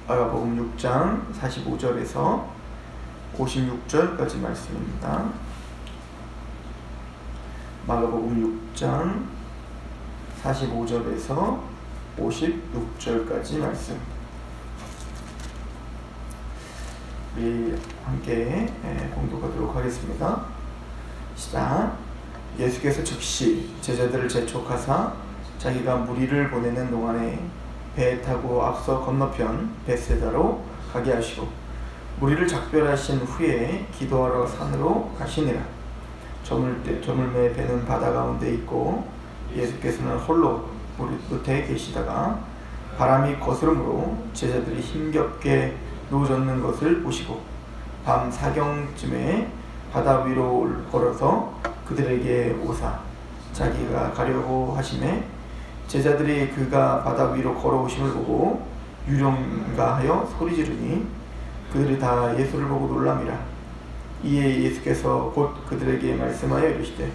마가복음 6장 45절에서 56절까지 말씀입니다. 마가복음 6장 45절에서 56절까지 말씀. 우리 함께 공독하도록 하겠습니다. 시작. 예수께서 즉시 제자들을 재촉하사 자기가 무리를 보내는 동안에 배에 타고 앞서 건너편 벳세다로 가게 하시고 무리를 작별하신 후에 기도하러 산으로 가시니라. 저물매 배는 바다 가운데 있고 예수께서는 홀로 무리 끝에 계시다가 바람이 거스름으로 제자들이 힘겹게 누워졌는 것을 보시고 밤 사경쯤에 바다 위로 걸어서 그들에게 오사 자기가 가려고 하심에 제자들이 그가 바다 위로 걸어오심을 보고 유령가하여 소리 지르니 그들이 다 예수를 보고 놀람이라. 이에 예수께서 곧 그들에게 말씀하여 이르시되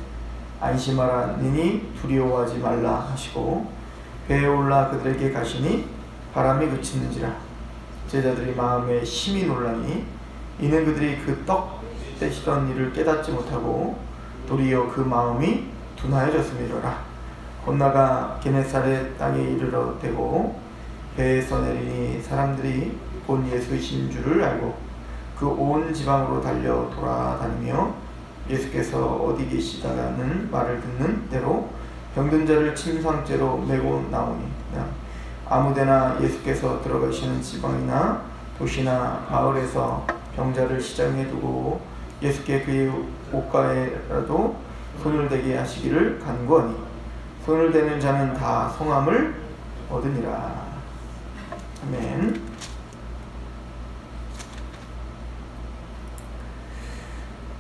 안심하라 니니 두려워하지 말라 하시고 배에 올라 그들에게 가시니 바람이 그치는지라. 제자들이 마음에 심히 놀라니 이는 그들이 그 떡 떼시던 일을 깨닫지 못하고 도리어 그 마음이 둔하여졌음이로라. 건너가 게네사렛 땅에 이르러 대고 배에서 내리니 사람들이 본 예수이신 줄을 알고 그 온 지방으로 달려 돌아다니며 예수께서 어디 계시다는 말을 듣는 대로 병든 자를 침상째로 메고 나오니 아무데나 예수께서 들어가시는 지방이나 도시나 마을에서 병자를 시장에 두고 예수께 그의 옷가에라도 손을 대게 하시기를 간구하니 손을 대는 자는 다 성함을 얻으니라. 아멘.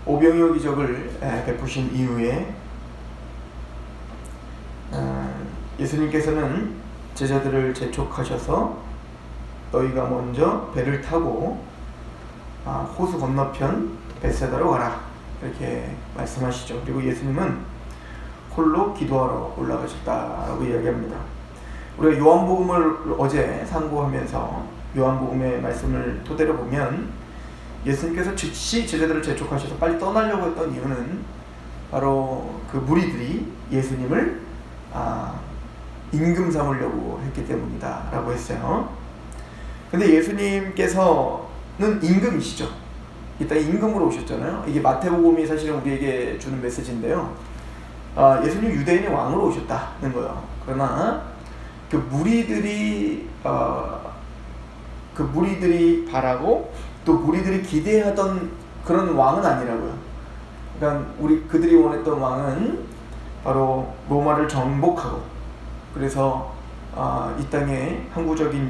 오병이어 기적을 베푸신 이후에 예수님께서는 제자들을 재촉하셔서 너희가 먼저 배를 타고 호수 건너편 벳세다로 가라 이렇게 말씀하시죠. 그리고 예수님은 홀로 기도하러 올라가셨다라고 이야기합니다. 우리가 요한복음을 어제 상고하면서 요한복음의 말씀을 토대로 보면 예수님께서 즉시 제자들을 재촉하셔서 빨리 떠나려고 했던 이유는 바로 그 무리들이 예수님을 임금 삼으려고 했기 때문이다 라고 했어요. 근데 예수님께서는 임금이시죠. 이따 임금으로 오셨잖아요. 이게 마태복음이 사실은 우리에게 주는 메시지인데요. 예수님 유대인의 왕으로 오셨다는 거예요. 그러나 그 무리들이 바라고 또 무리들이 기대하던 그런 왕은 아니라고요. 그러니까 그들이 원했던 왕은 바로 로마를 정복하고 그래서 이 땅에 항구적인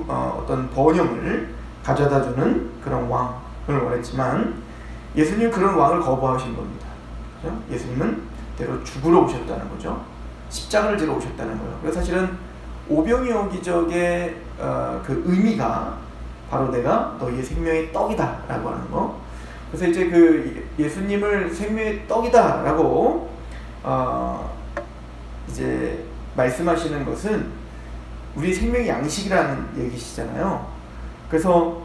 어떤 번영을 가져다주는 그런 왕을 원했지만 예수님은 그런 왕을 거부하신 겁니다. 그렇죠? 예수님은 대로 죽으러 오셨다는 거죠. 십자가를 지러 오셨다는 거예요. 그래서 사실은 오병이어 기적의 그 의미가 바로 내가 너희의 생명의 떡이다 라고 하는 거. 그래서 이제 그 예수님을 생명의 떡이다 라고 이제 말씀하시는 것은 우리 생명의 양식이라는 얘기시잖아요. 그래서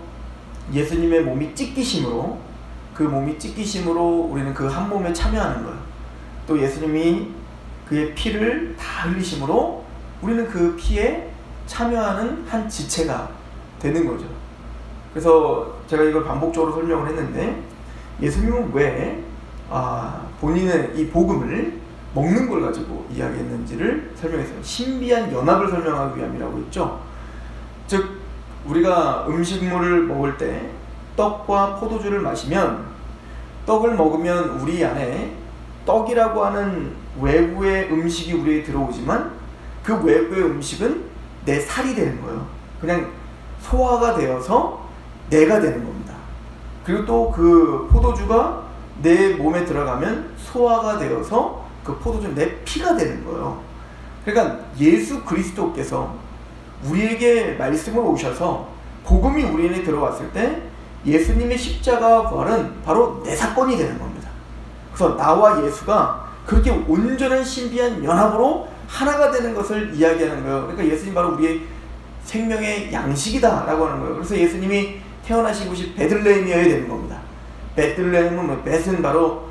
예수님의 몸이 찢기심으로 우리는 그 한 몸에 참여하는 거예요. 또 예수님이 그의 피를 다 흘리심으로 우리는 그 피에 참여하는 한 지체가 되는 거죠. 그래서 제가 이걸 반복적으로 설명을 했는데 예수님은 왜 본인의 이 복음을 먹는 걸 가지고 이야기했는지를 설명했어요. 신비한 연합을 설명하기 위함이라고 했죠. 즉 우리가 음식물을 먹을 때 떡과 포도주를 마시면 떡을 먹으면 우리 안에 떡이라고 하는 외부의 음식이 우리에게 들어오지만 그 외부의 음식은 내 살이 되는 거예요. 그냥 소화가 되어서 내가 되는 겁니다. 그리고 또 그 포도주가 내 몸에 들어가면 소화가 되어서 그 포도주는 내 피가 되는 거예요. 그러니까 예수 그리스도께서 우리에게 말씀으로 오셔서 복음이 우리 안에 들어왔을 때 예수님의 십자가 부활은 바로 내 사건이 되는 겁니다. 그래서 나와 예수가 그렇게 온전한 신비한 연합으로 하나가 되는 것을 이야기하는 거예요. 그러니까 예수님 바로 우리의 생명의 양식이다라고 하는 거예요. 그래서 예수님이 태어나신 곳이 베들레헴이어야 되는 겁니다. 베들레헴은 벳은 바로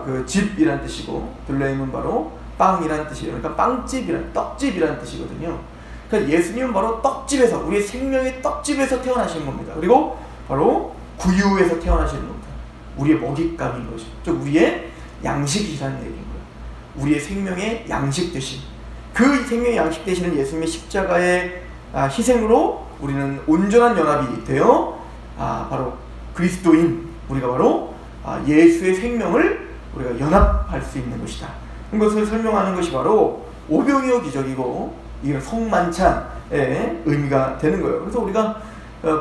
그 집이란 뜻이고 들레헴은 바로 빵이란 뜻이에요. 그러니까 빵집이란 떡집이란 뜻이거든요. 그러니까 예수님은 바로 떡집에서 우리의 생명의 떡집에서 태어나신 겁니다. 그리고 바로 구유에서 태어나시는 겁니다. 우리의 먹잇감인 거죠. 즉 우리의 양식이라는 얘기인 거예요. 우리의 생명의 양식 대신 그 생명의 양식 되시는 예수님의 십자가의 희생으로 우리는 온전한 연합이 되어 바로 그리스도인 우리가 바로 예수의 생명을 우리가 연합할 수 있는 것이다. 이것을 설명하는 것이 바로 오병이어 기적이고 이건 성만찬의 의미가 되는 거예요. 그래서 우리가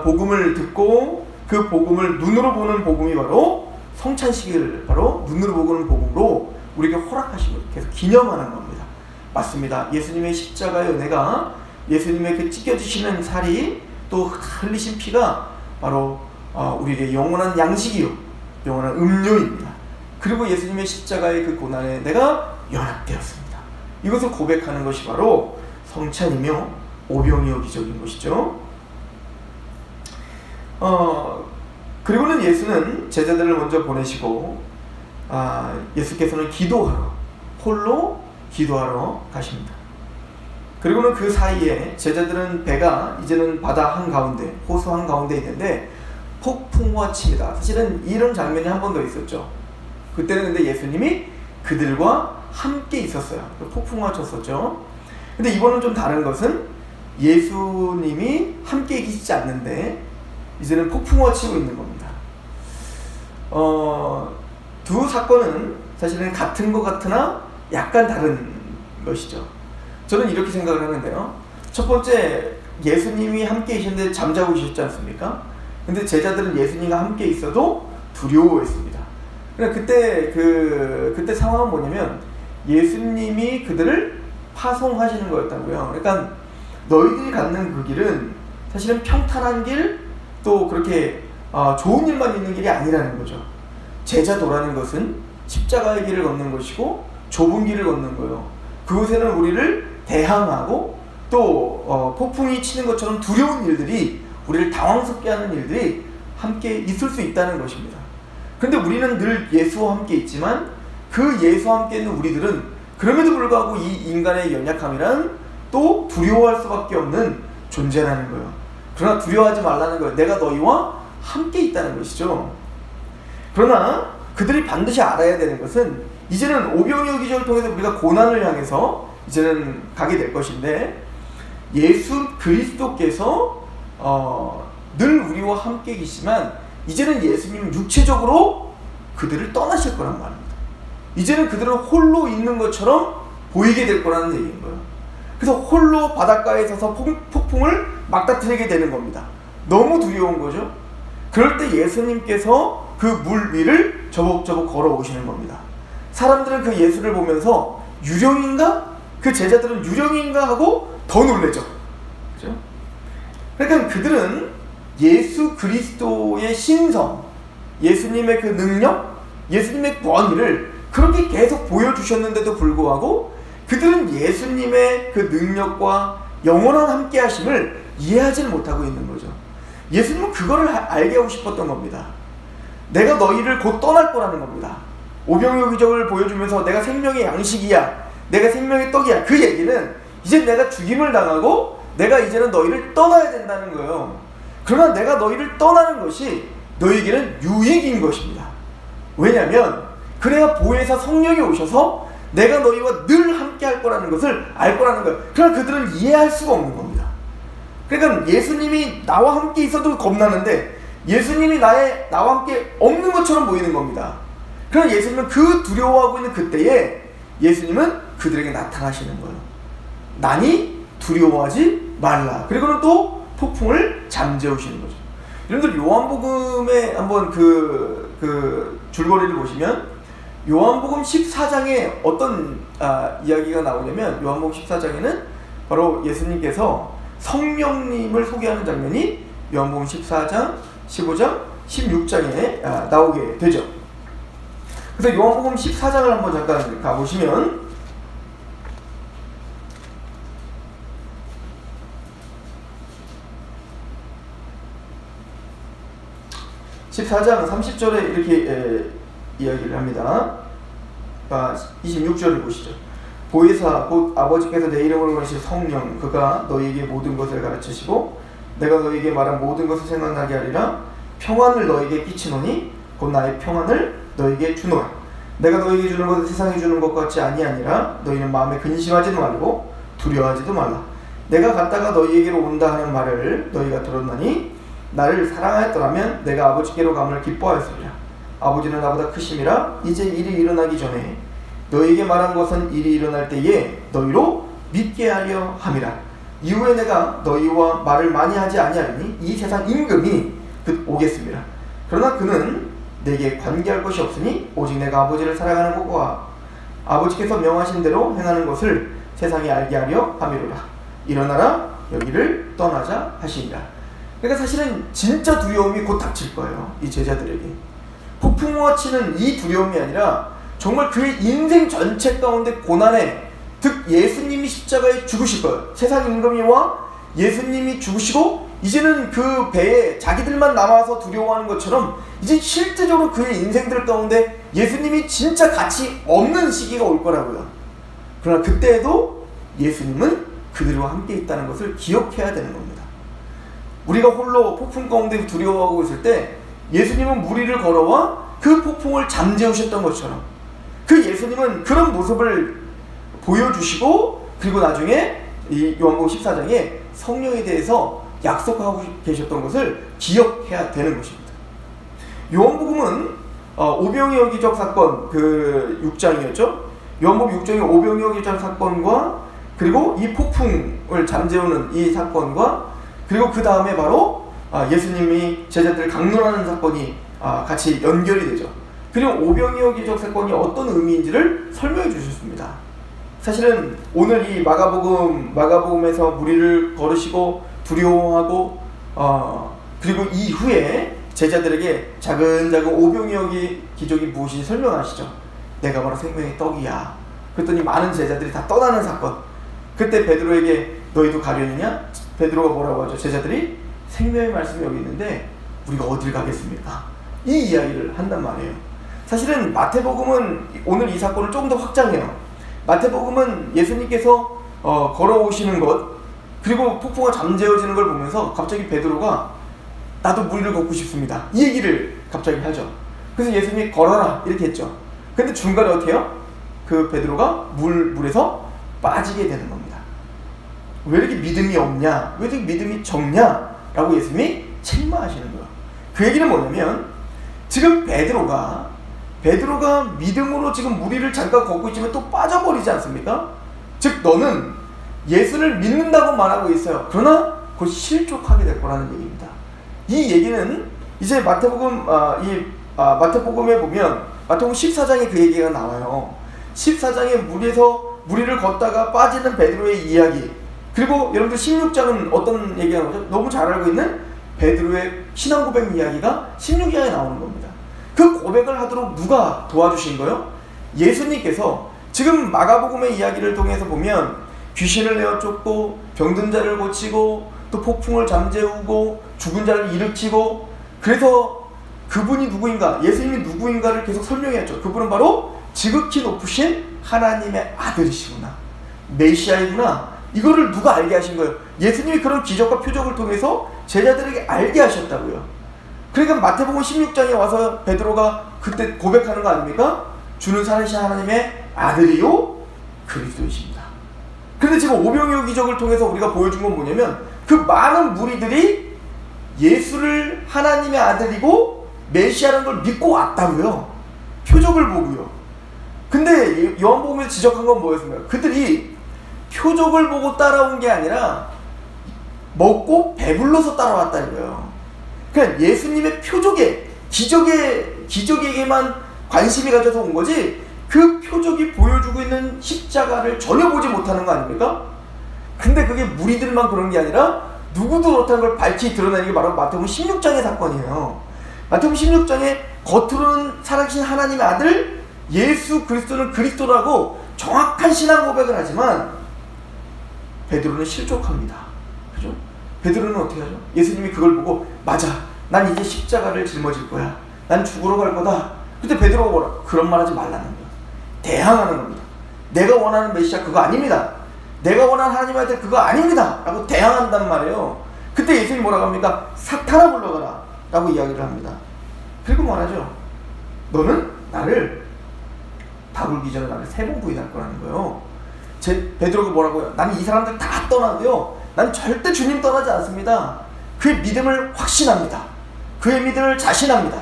복음을 듣고 그 복음을 눈으로 보는 복음이 바로 성찬식을 바로 눈으로 보는 복음으로 우리에게 허락하신 것, 계속 기념하는 겁니다. 맞습니다. 예수님의 십자가의 은혜가 예수님의 그 찢겨지시는 살이 또 흘리신 피가 바로 우리에게 영원한 양식이요 영원한 음료입니다. 그리고 예수님의 십자가의 그 고난에 내가 연합되었습니다. 이것을 고백하는 것이 바로 성찬이며 오병이어 기적인 것이죠. 그리고는 예수는 제자들을 먼저 보내시고 예수께서는 기도하러 홀로 기도하러 가십니다. 그리고는 그 사이에 제자들은 배가 이제는 바다 한가운데 호수 한가운데 있는데 폭풍우가 칩니다. 사실은 이런 장면이 한 번 더 있었죠. 그때는 근데 예수님이 그들과 함께 있었어요. 폭풍우가 쳤었죠. 근데 이번은 좀 다른 것은 예수님이 함께 계시지 않는데 이제는 폭풍우가 치고 있는 겁니다. 두 사건은 사실은 같은 것 같으나 약간 다른 것이죠. 저는 이렇게 생각을 하는데요. 첫 번째, 예수님이 함께 계셨는데 잠자고 계셨지 않습니까? 근데 제자들은 예수님과 함께 있어도 두려워했습니다. 그때 상황은 뭐냐면 예수님이 그들을 파송하시는 거였다고요. 그러니까 너희들이 갖는 그 길은 사실은 평탄한 길, 또 그렇게 좋은 일만 있는 길이 아니라는 거죠. 제자도라는 것은 십자가의 길을 걷는 것이고 좁은 길을 걷는 거예요. 그곳에는 우리를 대항하고 또 폭풍이 치는 것처럼 두려운 일들이 우리를 당황스럽게 하는 일들이 함께 있을 수 있다는 것입니다. 그런데 우리는 늘 예수와 함께 있지만 그 예수와 함께 있는 우리들은 그럼에도 불구하고 이 인간의 연약함이란 또 두려워할 수밖에 없는 존재라는 거예요. 그러나 두려워하지 말라는 거예요. 내가 너희와 함께 있다는 것이죠. 그러나 그들이 반드시 알아야 되는 것은 이제는 오병이어 기적을 통해서 우리가 고난을 향해서 이제는 가게 될 것인데 예수 그리스도께서 늘 우리와 함께 계시지만 이제는 예수님은 육체적으로 그들을 떠나실 거란 말입니다. 이제는 그들은 홀로 있는 것처럼 보이게 될 거라는 얘기인 거예요. 그래서 홀로 바닷가에 서서 폭풍을 맞닥뜨리게 되는 겁니다. 너무 두려운 거죠. 그럴 때 예수님께서 그 물 위를 저벅저벅 걸어오시는 겁니다. 사람들은 그 예수를 보면서 유령인가? 그 제자들은 유령인가 하고 더 놀라죠. 그렇죠? 그러니까 그들은 예수 그리스도의 신성, 예수님의 그 능력, 예수님의 권위를 그렇게 계속 보여주셨는데도 불구하고 그들은 예수님의 그 능력과 영원한 함께하심을 이해하지는 못하고 있는 거죠. 예수님은 그거를 알게 하고 싶었던 겁니다. 내가 너희를 곧 떠날 거라는 겁니다. 오병이어 기적을 보여주면서 내가 생명의 양식이야, 내가 생명의 떡이야, 그 얘기는 이제 내가 죽임을 당하고 내가 이제는 너희를 떠나야 된다는 거예요. 그러나 내가 너희를 떠나는 것이 너희에게는 유익인 것입니다. 왜냐하면 그래야 보혜사 성령이 오셔서 내가 너희와 늘 함께 할 거라는 것을 알 거라는 거예요. 그러나 그들은 이해할 수가 없는 겁니다. 그러니까 예수님이 나와 함께 있어도 겁나는데 예수님이 나와 함께 없는 것처럼 보이는 겁니다. 그러나 예수님은 그 두려워하고 있는 그때에 예수님은 그들에게 나타나시는 거예요. 나니 두려워하지 말라. 그리고는 또 폭풍을 잠재우시는 거죠. 여러분들 요한복음에 한번 그 줄거리를 보시면 요한복음 14장에 어떤 이야기가 나오냐면 요한복음 14장에는 바로 예수님께서 성령님을 소개하는 장면이 요한복음 14장, 15장, 16장에 나오게 되죠. 그래서 요한복음 14장을 한번 잠깐 가보시면 14장 30절에 이렇게 이야기를 합니다. 26절을 보시죠. 보혜사 곧 아버지께서 내 이름으로 보내실 성령 그가 너희에게 모든 것을 가르치시고 내가 너희에게 말한 모든 것을 생각나게 하리라. 평안을 너희에게 끼치노니 곧 나의 평안을 너희에게 주노라. 내가 너희에게 주는 것은 세상이 주는 것 같지 아니하니라. 너희는 마음에 근심하지도 말고 두려워하지도 말라. 내가 갔다가 너희에게로 온다 하는 말을 너희가 들었나니 나를 사랑하였더라면 내가 아버지께로 감을 기뻐하였으리라. 아버지는 나보다 크심이라. 이제 일이 일어나기 전에 너희에게 말한 것은 일이 일어날 때에 너희로 믿게 하려 함이라. 이후에 내가 너희와 말을 많이 하지 아니하리니 이 세상 임금이 곧 오겠습니다. 그러나 그는 내게 관계할 것이 없으니 오직 내가 아버지를 사랑하는 것과 아버지께서 명하신 대로 행하는 것을 세상에 알게 하려 함이로라. 일어나라 여기를 떠나자 하시니라. 그러니까 사실은 진짜 두려움이 곧 닥칠 거예요. 이 제자들에게 폭풍우와 치는 이 두려움이 아니라 정말 그의 인생 전체 가운데 고난에 즉 예수님이 십자가에 죽으실 거예요. 세상 임금이 와 예수님이 죽으시고 이제는 그 배에 자기들만 남아서 두려워하는 것처럼 이제 실제적으로 그의 인생들 가운데 예수님이 진짜 가치 없는 시기가 올 거라고요. 그러나 그때에도 예수님은 그들과 함께 있다는 것을 기억해야 되는 겁니다. 우리가 홀로 폭풍 가운데 두려워하고 있을 때 예수님은 무리를 걸어와 그 폭풍을 잠재우셨던 것처럼 그 예수님은 그런 모습을 보여주시고 그리고 나중에 이 요한복음 14장에 성령에 대해서 약속하고 계셨던 것을 기억해야 되는 것입니다. 요한복음은 오병이어 기적 사건 그 6장이었죠. 요한복음 6장의 오병이어 기적 사건과 그리고 이 폭풍을 잠재우는 이 사건과 그리고 그 다음에 바로 예수님이 제자들을 강론하는 사건이 같이 연결이 되죠. 그리고 오병이어 기적 사건이 어떤 의미인지를 설명해 주셨습니다. 사실은 오늘 이 마가복음에서 무리를 걸으시고 두려워하고 그리고 이후에 제자들에게 작은 오병이어 기적이 무엇인지 설명하시죠. 내가 바로 생명의 떡이야. 그랬더니 많은 제자들이 다 떠나는 사건. 그때 베드로에게 너희도 가려느냐? 베드로가 뭐라고 하죠? 제자들이 생명의 말씀이 여기 있는데 우리가 어딜 가겠습니까? 이 이야기를 한단 말이에요. 사실은 마태복음은 오늘 이 사건을 조금 더 확장해요. 마태복음은 예수님께서 걸어오시는 것 그리고 폭풍가 잠재워지는 걸 보면서 갑자기 베드로가 나도 무리를 걷고 싶습니다. 이 얘기를 갑자기 하죠. 그래서 예수님이 걸어라 이렇게 했죠. 근데 중간에 어떻게 해요? 그 베드로가 물에서 빠지게 되는 겁니다. 왜 이렇게 믿음이 없냐? 왜 이렇게 믿음이 적냐? 라고 예수님이 책망하시는 거예요. 그 얘기는 뭐냐면 지금 베드로가 믿음으로 지금 무리를 잠깐 걷고 있지만 또 빠져버리지 않습니까? 즉 너는 예수를 믿는다고 말하고 있어요. 그러나 곧 실족하게 될 거라는 얘기입니다. 이 얘기는 이제 마태복음에 보면 마태복음 14장에 그 얘기가 나와요. 14장에 무리를 걷다가 빠지는 베드로의 이야기 그리고 여러분들 16장은 어떤 얘기가 나오죠? 너무 잘 알고 있는 베드로의 신앙 고백 이야기가 16장에 나오는 겁니다. 그 고백을 하도록 누가 도와주신 거예요? 예수님께서 지금 마가복음의 이야기를 통해서 보면 귀신을 내어 쫓고 병든 자를 고치고 또 폭풍을 잠재우고 죽은 자를 일으키고 그래서 그분이 누구인가 예수님이 누구인가를 계속 설명했죠. 그분은 바로 지극히 높으신 하나님의 아들이시구나 메시아이구나 이거를 누가 알게 하신 거예요? 예수님이 그런 기적과 표적을 통해서 제자들에게 알게 하셨다고요. 그러니까 마태복음 16장에 와서 베드로가 그때 고백하는 거 아닙니까? 주는 살아계신 하나님의 아들이요 그리스도이십니다. 그런데 지금 오병이어 기적을 통해서 우리가 보여준 건 뭐냐면 그 많은 무리들이 예수를 하나님의 아들이고 메시아라는 걸 믿고 왔다고요. 표적을 보고요. 근데 요한복음에서 지적한 건 뭐였습니까? 그들이 표적을 보고 따라온 게 아니라 먹고 배불러서 따라왔다는 거예요. 그러니까 예수님의 표적에 기적에게만 관심이 가져서 온 거지 그 표적이 보여주고 있는 십자가를 전혀 보지 못하는 거 아닙니까? 근데 그게 무리들만 그런 게 아니라 누구도 그렇다는 걸 밝히 드러내는 게 바로 마태복음 16장의 사건이에요. 마태복음 16장에 겉으로는 살아계신 하나님의 아들 예수 그리스도는 그리스도라고 정확한 신앙 고백을 하지만 베드로는 실족합니다. 그죠? 베드로는 어떻게 하죠? 예수님이 그걸 보고 맞아 난 이제 십자가를 짊어질 거야. 난 죽으러 갈 거다. 그때 베드로가 뭐라? 그런 말 하지 말라는 거야. 대항하는 겁니다. 내가 원하는 메시아 그거 아닙니다. 내가 원하는 하나님의 아들 그거 아닙니다. 라고 대항한단 말이에요. 그때 예수님이 뭐라고 합니까? 사탄아 물러가라 라고 이야기를 합니다. 그리고 말하죠. 너는 나를 다 굴기 전에 나를 3번 부인할 거라는 거예요. 베드로가 뭐라고요? 나는 이 사람들 다 떠나도요, 난 절대 주님 떠나지 않습니다. 그의 믿음을 확신합니다. 그의 믿음을 자신합니다.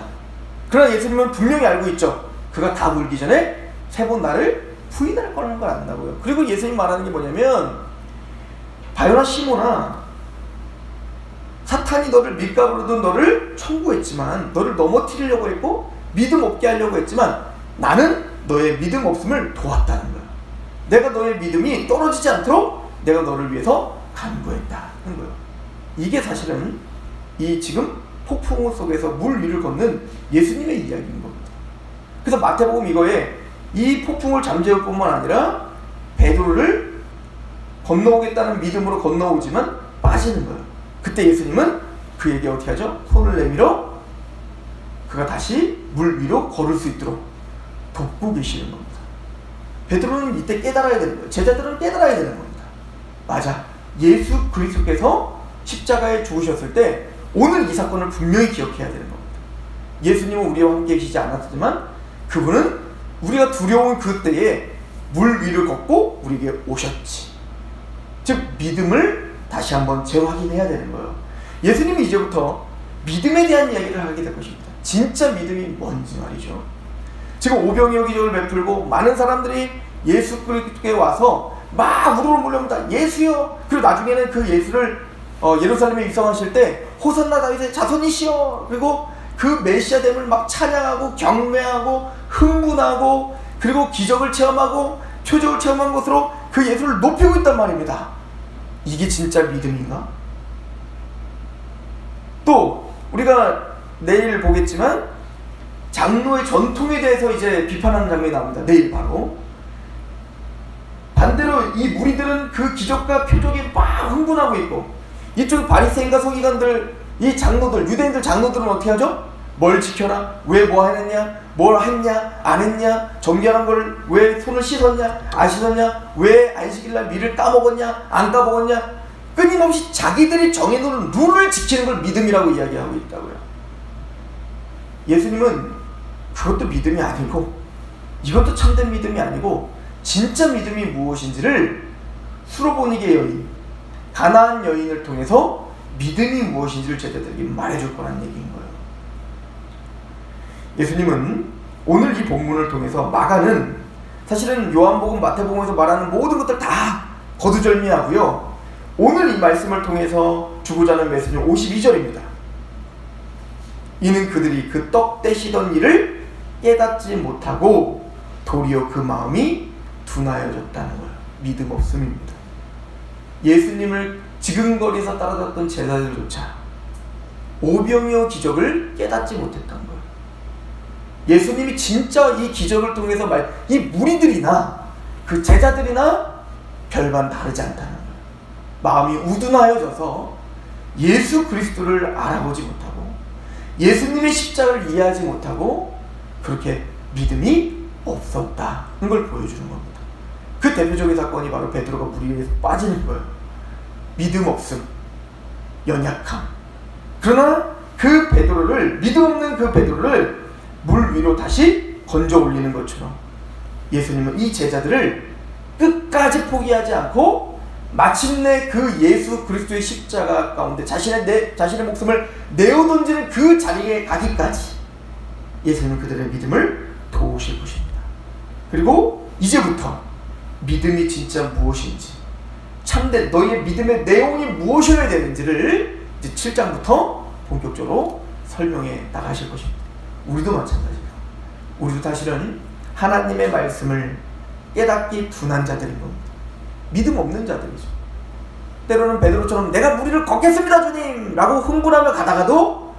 그러나 예수님은 분명히 알고 있죠. 그가 다 굴기 전에 3번 나를 부인할 거라는 걸 안다고요. 그리고 예수님 말하는 게 뭐냐면, 바요나 시몬아, 사탄이 너를 밀가루로 너를 청구했지만, 너를 넘어뜨리려고 했고 믿음 없게 하려고 했지만, 나는 너의 믿음 없음을 도왔다는 거야. 내가 너의 믿음이 떨어지지 않도록 내가 너를 위해서 간구했다는 거예요. 이게 사실은 이 지금 폭풍우 속에서 물 위를 걷는 예수님의 이야기인 겁니다. 그래서 마태복음 이거에 이 폭풍을 잠재울 뿐만 아니라 베드로를 건너오겠다는 믿음으로 건너오지만 빠지는 거예요. 그때 예수님은 그에게 어떻게 하죠? 손을 내밀어 그가 다시 물 위로 걸을 수 있도록 돕고 계시는 겁니다. 베드로는 이때 깨달아야 되는 거예요. 제자들은 깨달아야 되는 겁니다. 맞아. 예수 그리스도께서 십자가에 죽으셨을 때 오늘 이 사건을 분명히 기억해야 되는 겁니다. 예수님은 우리와 함께 계시지 않았지만 그분은 우리가 두려운 그때에 물 위를 걷고 우리에게 오셨지. 즉 믿음을 다시 한번 재확인해야 되는 거예요. 예수님이 이제부터 믿음에 대한 이야기를 하게 될 것입니다. 진짜 믿음이 뭔지 말이죠. 지금 오병이어 기적을 베풀고 많은 사람들이 예수 그리스도께 와서 막 우르르 몰려옵니다. 예수요. 그리고 나중에는 그 예수를 예루살렘에 입성하실 때 호산나 다윗의 자손이시여. 그리고 그 메시아됨을 막 찬양하고 경배하고 흥분하고 그리고 기적을 체험하고 표적을 체험한 것으로 그 예수를 높이고 있단 말입니다. 이게 진짜 믿음인가? 또 우리가 내일 보겠지만 장로의 전통에 대해서 이제 비판하는 장면이 나옵니다. 내일 바로. 반대로 이 무리들은 그 기적과 표적에 막 흥분하고 있고 이쪽 바리새인과 서기관들, 이 장로들, 유대인들 장로들은 어떻게 하죠? 뭘 지켜라? 왜 뭐 했느냐? 뭘 했냐? 안 했냐? 정결한 걸 왜 손을 씻었냐? 안 씻었냐? 왜 안식일날 밀을 까먹었냐? 안 까먹었냐? 끊임없이 자기들이 정해놓은 룰을 지키는 걸 믿음이라고 이야기하고 있다고요. 예수님은 그것도 믿음이 아니고 이것도 참된 믿음이 아니고 진짜 믿음이 무엇인지를 수로보니게 여인, 가나안 여인을 통해서 믿음이 무엇인지를 제자들에게 말해줄 거라는 얘기인 거예요. 예수님은 오늘 이 본문을 통해서 마가는 사실은 요한복음, 마태복음에서 말하는 모든 것들 다 거두절미하고요. 오늘 이 말씀을 통해서 주고자 하는 메시지는 52절입니다. 이는 그들이 그 떡 떼시던 일을 깨닫지 못하고 도리어 그 마음이 둔하여졌다는 거예요. 믿음 없음입니다. 예수님을 지근거리에서 따라갔던 제자들조차 오병이어 기적을 깨닫지 못했던 거예요. 예수님이 진짜 이 기적을 통해서 이 무리들이나 그 제자들이나 별반 다르지 않다는 거예요. 마음이 우둔하여져서 예수 그리스도를 알아보지 못하고 예수님의 십자가를 이해하지 못하고 그렇게 믿음이 없었다는 걸 보여주는 겁니다. 그 대표적인 사건이 바로 베드로가 물 위에서 빠지는 거예요. 믿음 없음, 연약함. 그러나 그 베드로를, 믿음 없는 그 베드로를 물 위로 다시 건져 올리는 것처럼 예수님은 이 제자들을 끝까지 포기하지 않고 마침내 그 예수 그리스도의 십자가 가운데 자신의 목숨을 내어던지는 그 자리에 가기까지 예수님은 그들의 믿음을 도우실 것입니다. 그리고 이제부터 믿음이 진짜 무엇인지, 참된 너희의 믿음의 내용이 무엇이어야 되는지를 이제 7장부터 본격적으로 설명해 나가실 것입니다. 우리도 마찬가지예요. 우리도 사실은 하나님의 말씀을 깨닫기 둔한 자들인 겁니다. 믿음 없는 자들이죠. 때로는 베드로처럼 내가 무리를 걷겠습니다 주님! 라고 흥분하며 가다가도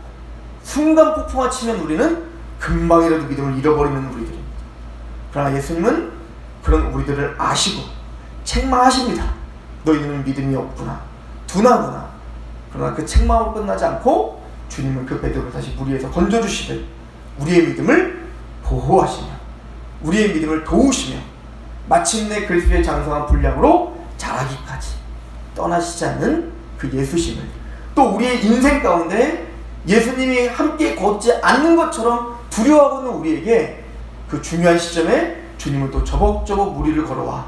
순간 폭풍아 치면 우리는 금방이라도 믿음을 잃어버리는 우리들입니다. 그러나 예수님은 그런 우리들을 아시고 책망하십니다. 너희는 믿음이 없구나, 둔하구나. 그러나 그 책망으로 끝나지 않고 주님은 그 베드로를 다시 물 위에서 건져주시듯 우리의 믿음을 보호하시며 우리의 믿음을 도우시며 마침내 그리스도의 장성한 분량으로 자라기까지 떠나시지 않는 그 예수심을, 또 우리의 인생 가운데 예수님이 함께 걷지 않는 것처럼 두려워하고 있는 우리에게 그 중요한 시점에 주님은 또 저벅저벅 물 위를 걸어와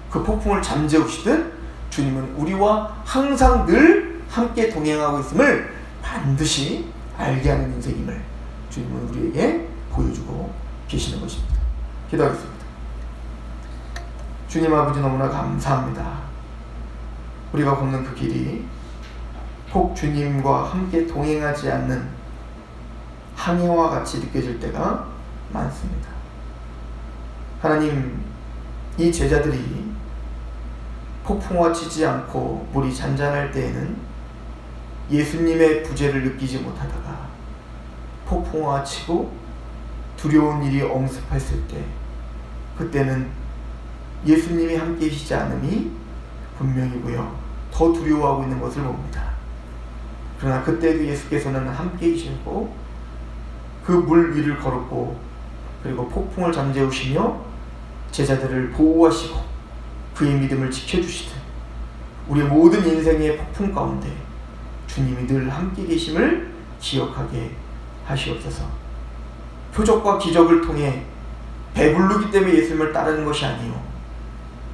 그 폭풍을 잠재우시듯 주님은 우리와 항상 늘 함께 동행하고 있음을 반드시 알게 하는 인생임을 주님은 우리에게 보여주고 계시는 것입니다. 기도하겠습니다. 주님 아버지, 너무나 감사합니다. 우리가 걷는 그 길이 혹 주님과 함께 동행하지 않는 항해와 같이 느껴질 때가 많습니다. 하나님, 이 제자들이 폭풍과 치지 않고 물이 잔잔할 때에는 예수님의 부재를 느끼지 못하다가 폭풍과 치고 두려운 일이 엄습했을 때, 그때는 예수님이 함께 계시지 않음이 분명이고요, 더 두려워하고 있는 것을 봅니다. 그러나 그때도 예수께서는 함께 계시고 그 물 위를 걸었고 그리고 폭풍을 잠재우시며 제자들을 보호하시고 그의 믿음을 지켜주시듯 우리 모든 인생의 폭풍 가운데 주님이 늘 함께 계심을 기억하게 하시옵소서. 표적과 기적을 통해 배부르기 때문에 예수님을 따르는 것이 아니요,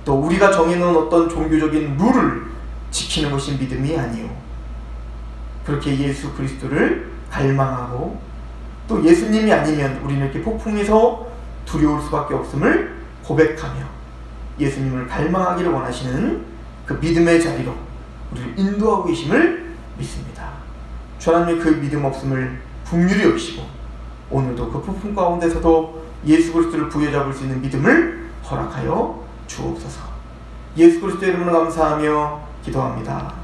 또 우리가 정해놓은 어떤 종교적인 룰을 지키는 것이 믿음이 아니요, 그렇게 예수 그리스도를 갈망하고 또 예수님이 아니면 우리는 이렇게 폭풍에서 두려울 수밖에 없음을 고백하며 예수님을 갈망하기를 원하시는 그 믿음의 자리로 우리를 인도하고 계심을 믿습니다. 주 하나님의 그 믿음 없음을 긍휼히 여기시고 오늘도 그 폭풍 가운데서도 예수 그리스도를 부여잡을 수 있는 믿음을 허락하여 주옵소서. 예수 그리스도의 이름으로 감사하며 기도합니다.